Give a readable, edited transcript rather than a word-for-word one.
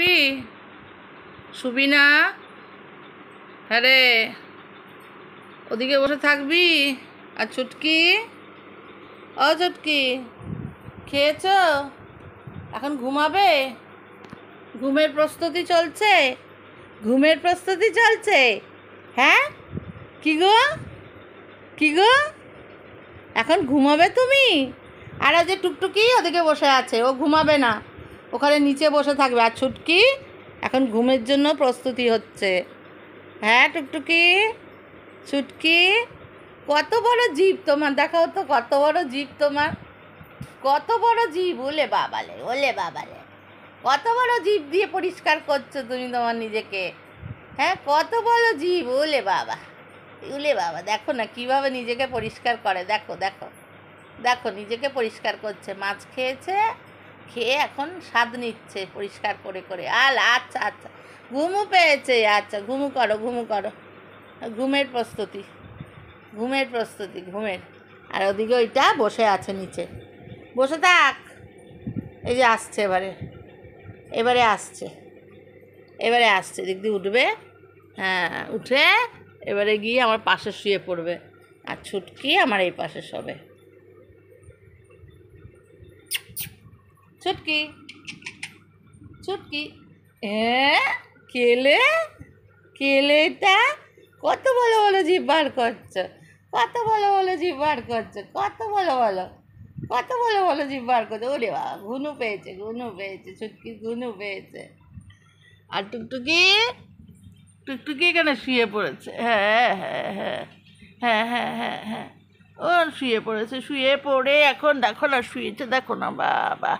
থাকবি? শুবি না? হ্যাঁ রে, ওদিকে বসে থাকবি? আর চুটকি, ও চুটকি, খেয়েছ? এখন ঘুমাবে? ঘুমের প্রস্তুতি চলছে? ঘুমের প্রস্তুতি চলছে? হ্যাঁ, কি গো, কি গো, এখন ঘুমাবে তুমি? আর যে টুকটুকি ওদিকে বসে আছে, ও ঘুমাবে না, ওখানে নিচে বসে থাকবে। আর ছুটকি এখন ঘুমের জন্য প্রস্তুতি হচ্ছে। হ্যাঁ টুকটুকি, ছুটকি, কত বড় জিভ তোমার, দেখাও তো কত বড় জিভ তোমার, কত বড় জিভ, ওলে বাবালে, ওলে বাবালে, কত বড় জিভ দিয়ে পরিষ্কার করছো তুমি তোমার নিজেকে। হ্যাঁ, কত বড় জিভ, ওলে বাবা, ওলে বাবা, দেখো না কিভাবে নিজেকে পরিষ্কার করে, দেখো দেখো দেখো, নিজেকে পরিষ্কার করছে। মাছ খেয়েছে, খেয়ে এখন স্বাদ নিচ্ছে পরিষ্কার করে করে। আচ্ছা আচ্ছা, ঘুমু পেয়েছে, আচ্ছা ঘুমু করো, ঘুমু করো, ঘুমের প্রস্তুতি, ঘুমের প্রস্তুতি, ঘুমের। আর ওদিকে ওইটা বসে আছে নিচে, বসে থাক। এই যে আসছে, এবারে এবারে আসছে, এবারে আসছে, দিক দিয়ে উঠবে। হ্যাঁ, উঠে এবারে গিয়ে আমার পাশে শুয়ে পড়বে। আর ছুটকি আমার এই পাশে শোবে। ছুটকি, ছুটকি, হ্যাঁ, কেলে, কেলে, এটা কত ভালো ভালো জিভ বার করছো, কত ভালো ভালো জিভ বার করছো, কত ভালো ভালো, কত ভালো ভালো জিভ বার করছো। ওরে বাবা, ঘুনু পেয়েছে, ঘুনু পেয়েছে, ছুটকি ঘুনু পেয়েছে। আর টুকটুকি, টুকটুকি এখানে শুয়ে পড়েছে। হ্যাঁ হ্যাঁ হ্যাঁ হ্যাঁ হ্যাঁ হ্যাঁ হ্যাঁ, ও শুয়ে পড়েছে, শুয়ে পড়ে এখন দেখো না শুয়েছে, দেখো না, বাবা